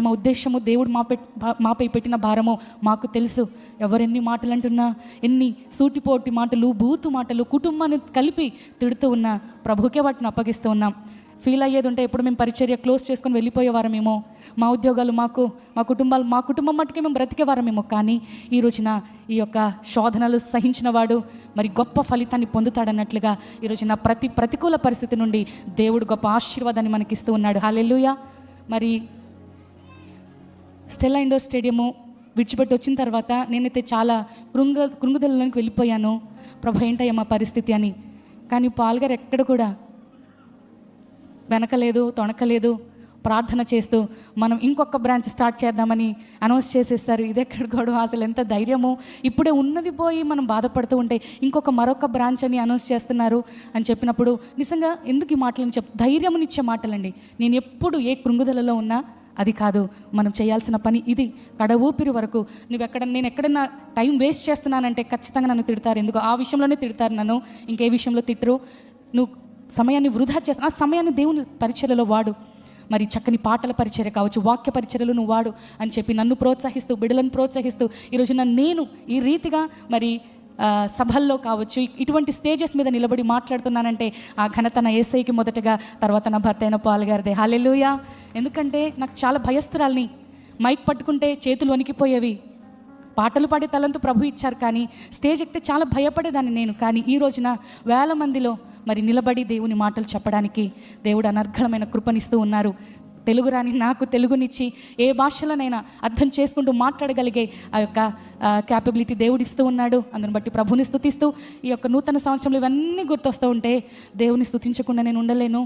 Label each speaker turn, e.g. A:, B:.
A: మా ఉద్దేశము దేవుడు మాపై పెట్టిన భారము మాకు తెలుసు. ఎవరెన్ని మాటలు అంటున్నా, ఎన్ని సూటిపోటి మాటలు, బూతు మాటలు, కుటుంబాన్ని కలిపి తిడుతూ ఉన్నా ప్రభుకే వాటిని అప్పగిస్తూ ఉన్నాం. ఫీల్ అయ్యేది ఉంటే ఎప్పుడు మేము పరిచర్య క్లోజ్ చేసుకొని వెళ్ళిపోయేవారమేమో, మా ఉద్యోగాలు మాకు, మా కుటుంబం మట్టుకే మేము బ్రతికేవారమేమో. కానీ ఈ రోజున ఈ యొక్క శోధనలు సహించిన వాడు మరి గొప్ప ఫలితాన్ని పొందుతాడన్నట్లుగా ఈ రోజున ప్రతి ప్రతికూల పరిస్థితి నుండి దేవుడు గొప్ప ఆశీర్వాదాన్ని మనకి ఇస్తూ ఉన్నాడు. హల్లెలూయా. మరి స్టెల్లా ఇండోర్ స్టేడియము విడిచిపెట్టి వచ్చిన తర్వాత నేనైతే చాలా కృంగుదలలోకి వెళ్ళిపోయాను. ప్రభు ఏంటయ్యా మా పరిస్థితి అని. కానీ పాల్ గారు ఎక్కడ కూడా వెనకలేదు, తొణకలేదు. ప్రార్థన చేస్తూ మనం ఇంకొక బ్రాంచ్ స్టార్ట్ చేద్దామని అనౌన్స్ చేసేస్తారు. ఇదెక్కడ గొడవ, అసలు ఎంత ధైర్యము. ఇప్పుడే ఉన్నది పోయి మనం బాధపడుతూ ఉంటే మరొక బ్రాంచ్ అని అనౌన్స్ చేస్తున్నారు అని చెప్పినప్పుడు నిజంగా ఎందుకు ఈ మాటలని ధైర్యమునిచ్చే మాటలండి. నేను ఎప్పుడు ఏ కృంగుదలలో ఉన్నా అది కాదు, మనం చేయాల్సిన పని ఇది. కడ ఊపిరి వరకు నేను ఎక్కడన్నా టైం వేస్ట్ చేస్తున్నానంటే ఖచ్చితంగా నన్ను తిడతారు. ఎందుకు ఆ విషయంలోనే తిడతారు నన్ను, ఇంకే విషయంలో తిట్టరు. నువ్వు సమయాన్ని వృధా చేస్తా, ఆ సమయాన్ని దేవుని పరిచర్యలో వాడు. మరి చక్కని పాటల పరిచర్య కావచ్చు, వాక్య పరిచర్యలు నువ్వు వాడు అని చెప్పి నన్ను ప్రోత్సహిస్తూ, బిడ్డలను ప్రోత్సహిస్తూ ఈరోజున నేను ఈ రీతిగా మరి సభల్లో కావచ్చు, ఇటువంటి స్టేజెస్ మీద నిలబడి మాట్లాడుతున్నానంటే ఆ ఘనత నా యేసయ్యకి మొదటగా, తర్వాత నా భర్త అయిన పాల్ గారిదే. హల్లెలూయా. ఎందుకంటే నాకు చాలా భయస్తురాల్ని. మైక్ పట్టుకుంటే చేతులు వణికిపోయేవి. పాటలు పాడే తలంతు ప్రభు ఇచ్చారు, కానీ స్టేజ్ ఎక్కితే చాలా భయపడేదాన్ని నేను. కానీ ఈ రోజున వేల మందిలో మరి నిలబడి దేవుని మాటలు చెప్పడానికి దేవుడు అనర్ఘలమైన కృపనిస్తూ ఉన్నారు. తెలుగు రాని నాకు తెలుగునిచ్చి ఏ భాషలోనైనా అర్థం చేసుకుంటూ మాట్లాడగలిగే ఆ యొక్క క్యాపబిలిటీ దేవుడు ఇస్తూ ఉన్నాడు. అందుని బట్టి ప్రభుని స్తుతిస్తూ ఈ యొక్క నూతన సంవత్సరంలో ఇవన్నీ గుర్తొస్తూ ఉంటే దేవుని స్తుతించకుండా నేను ఉండలేను.